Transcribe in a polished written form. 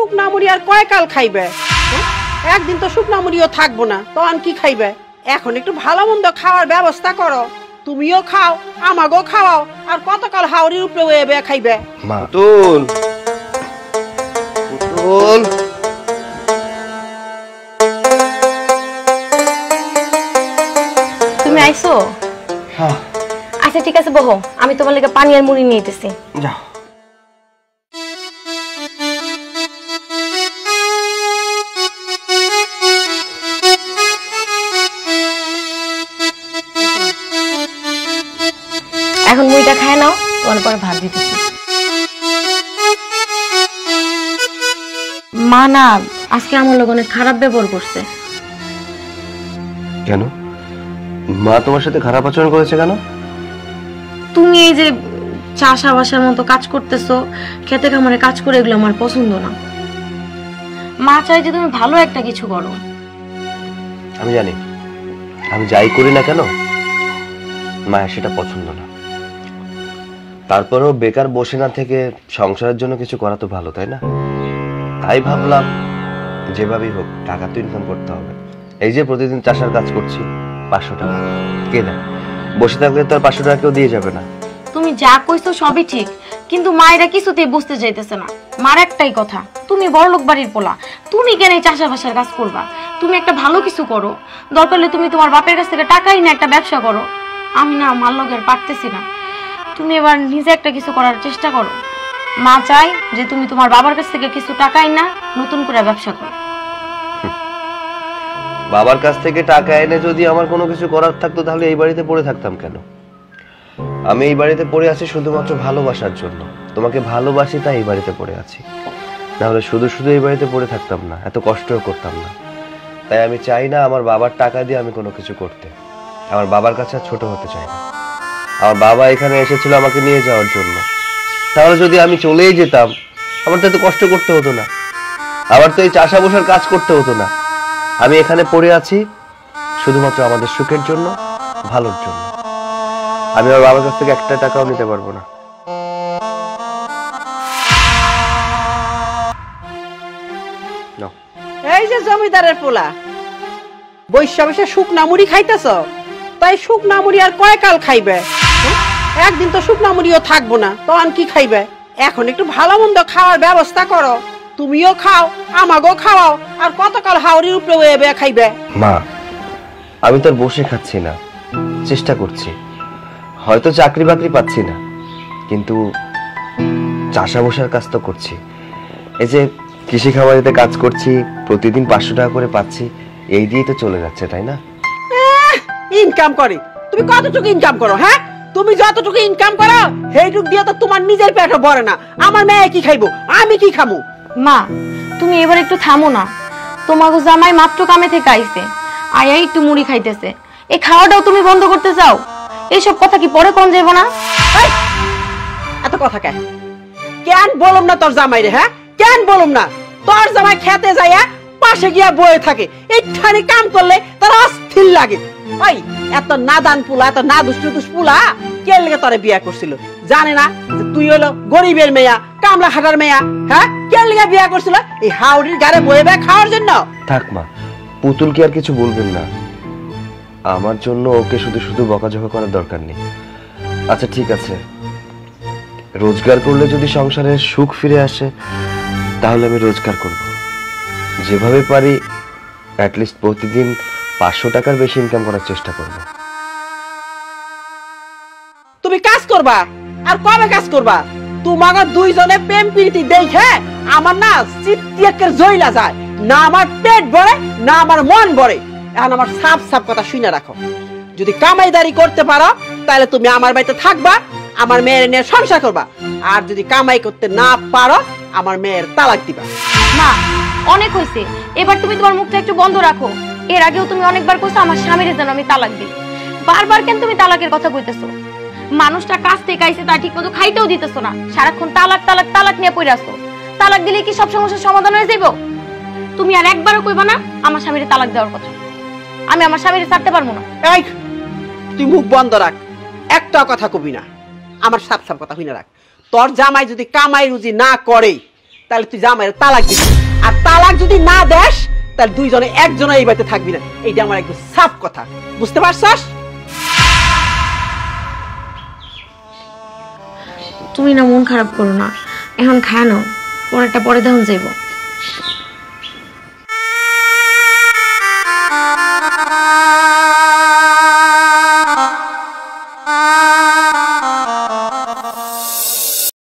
শুকনা মুড়ি আর কয় কাল খাইবে? একদিন তো শুকনা মুড়িও থাকবো না, তখন কি খাইবে? এখন একটু ভালো মন্দ খাওয়ার ব্যবস্থা করো, তুমিও খাও আমাগো খাওয়াও, আর কতকাল হাওড়ির উপরে ওয়েবে খাইবে? মা পুতুল পুতুল তুমি আইছো? হ্যাঁ আচ্ছা ঠিক আছে বহো, আমি তোমার লাগি পানি আর মুড়ি নিয়ে আইতেছি। যাও। এখন মুড়িটা খায় নাও, তোমার পরে ভাত দিতেছি। মা না আজকে আমার লোক অনেক খারাপ ব্যবহার করছে। কেন মা তোমার সাথে খারাপ আচরণ করেছে কেন? তুমি এই যে চাষাবাসার মতো কাজ করতেছো, খেতে খামারে কাজ করে, এগুলো আমার পছন্দ না। মা চাই যে তুমি ভালো একটা কিছু করো। আমি জানি আমি যাই করি না কেন মায়ের সেটা পছন্দ না, তারপরেও বেকার বসে না থেকে সংসারের জন্য কিছু করা তো ভালো, তাই না? তাই ভাবলাম যেভাবেই হোক টাকা তো ইনকাম করতে হবে। এই যে প্রতিদিন চাষার কাজ করছি, 500 টাকা কে দেয়? বসে থাকলে তো আর 500 টাকা কেউ দিয়ে যাবে না। তুমি যা কইছো সবই ঠিক, কিন্তু মায়েরা কিছুতেই বুঝতে চাইতেছে না। মার একটাই কথা, তুমি বড়লোক বাড়ির পোলা, তুমি কেন এই চাষাবাসার কাজ করবা? তুমি একটা ভালো কিছু করো, দরকার হলে তুমি তোমার বাপের কাছ থেকে টাকাই না একটা ব্যবসা করো। আমি না মার লগের পারতেছি না, তুমি এবার নিজে একটা কিছু করার চেষ্টা করো। মা চাই যে তুমি তোমার বাবার কাছ থেকে কিছু টাকাই না নতুন করে ব্যবসা করো। বাবার কাছ থেকে টাকা এনে যদি আমার কোনো কিছু করার থাকতো তাহলে এই বাড়িতে পড়ে থাকতাম কেন? আমি এই বাড়িতে পড়ে আছি শুধুমাত্র ভালোবাসার জন্য। তোমাকে ভালোবাসি তাই এই বাড়িতে পড়ে আছি, না হলে শুধু শুধু এই বাড়িতে পড়ে থাকতাম না, এত কষ্টও করতাম না। তাই আমি চাই না আমার বাবার টাকা দিয়ে আমি কোনো কিছু করতে। আমার বাবার কাছে আর ছোট হতে চাই না। আমার বাবা এখানে এসেছিল আমাকে নিয়ে যাওয়ার জন্য, তাহলে যদি আমি চলেই যেতাম আমার তো এত কষ্ট করতে হতো না, আবার তো এই চাষা বসার কাজ করতে হতো না। আমি এখানে পড়ে আছি শুধুমাত্র আমাদের সুখের জন্য, ভালোর জন্য। আমি আমার বাবার কাছ থেকে একটা টাকাও নিতে পারবো না। এই যে জমিদারের পোলা, বৈশা বৈশা শুকনা মুড়ি খাইতেছ, তাই শুকনা মুড়ি আর কয় কাল খাইবে? একদিন তো শুকনা মুড়িও থাকবো না, তখন কি খাইবে? এখন একটু ভালো মন্দ খাওয়ার ব্যবস্থা করো, তুমিও খাও আমাগো খাওয়াও, আর কতকাল হাওড়ির উপরে ওয়েবে খাইবে? মা আমি তো আর বসে খাচ্ছি না, চেষ্টা করছি। হয়তো চাকরি বাকরি পাচ্ছি না, কিন্তু চাষা বসার কাজ তো করছি। এই যে কৃষি খামারিতে কাজ করছি, প্রতিদিন 500 টাকা করে পাচ্ছি, এই দিয়েই তো চলে যাচ্ছে, তাই না? ইনকাম করে তুমি কতটুকু ইনকাম করো? হ্যাঁ, তুমি যতটুকু ইনকাম করো সেইটুকু দিয়ে তো তোমার নিজের পেটও ভরে না। আমার মেয়ে কি খাইবো, আমি কি খামু? মা তুমি এবার একটু থামো না, তোমাকে জামাই মাত্র কামে থেকে আইছে, আয়া একটু মুড়ি খাইতেছে, এই খাওয়াটাও তুমি বন্ধ করতে চাও? এইসব কথা কি পরে কোন যাবো না? এত কথা কেন কেন বলুম না তোর জামাই রে? হ্যাঁ কেন বলুম না? তোর জামাই খেতে যাইয়া পাশে গিয়া বয়ে থাকে, এইখানে কাম করলে তার অস্থির লাগে। ওই এত নাদান পুলা, এত না দুষ্টু পুলা কে লেগে তোরে বিয়া করছিল? জানে না যে তুই হলো গরিবের মেয়া, কামলা খাটার মেয়া? হ্যাঁ কে লেগে বিয়া করছিল? এই হাওড়ির গাড়ে বয়ে বয়ে খাওয়ার জন্য? থাক মা, পুতুল কি আর কিছু বলবেন না। আমার জন্য ওকে শুধু শুধু বকাঝকা করার দরকার নেই। আচ্ছা ঠিক আছে, রোজগার করলে যদি সংসারে সুখ ফিরে আসে তাহলে আমি রোজগার করব, যেভাবে পারি অ্যাটলিস্ট প্রতিদিন 500 টাকার বেশি ইনকাম করার চেষ্টা করব। তুমি কাজ করবা, আর কবে কাজ করবা? তোমাকে দুইজনে প্রেম প্রীতি দেখে আমার না চিত্তিয়াকের জইলা যায় না, আমার পেট ভরে না আমার মন ভরে। এখন আমার সাফ সাফ কথা শুনে রাখো, যদি কামাইদারি করতে পারো তাহলে তুমি আমার বাড়িতে থাকবা, আমার মেয়ের নিয়ে সংসার করবা, আর যদি কামাই করতে না পারো আমার মেয়ের তালাক দিবা। মা অনেক হয়েছে, এবার তুমি তোমার মুখটা একটু বন্ধ রাখো। এর আগেও তুমি অনেকবার কইছো আমার স্বামীর যেন আমি তালাক দিই, বারবার কেন তুমি তালাকের কথা কইতেছো? মানুষটা কাজ থেকে আইছে, তা ঠিক মতো খাইতেও দিতেছো না, সারাক্ষণ তালাক তালাক তালাক নিয়ে পড়ে আসো। তালাক দিলে কি সব সমস্যার সমাধান হয়ে যাইব? তুমি আর একবারও কইবা না আমার স্বামীর তালাক দেওয়ার কথা। আমি আমার স্বামীর ছাড়তে পারবো না। এই তুই মুখ বন্ধ রাখ, একটা কথা কবি না, আমার সাফ সাফ কথা হইনা রাখ। তোর জামাই যদি কামাই রুজি না করে তাহলে তুই জামাইয়ের তালাক দিবি। আর তালাক যদি না দেস তাহলে দুইজনে একজনে এই বাড়িতে থাকবি না। এইটা আমার একদম সাফ কথা, বুঝতে পারছস? তুমি না মন খারাপ করো না, এখন খায় নাও, পরেরটা পরে দেখন যাইব।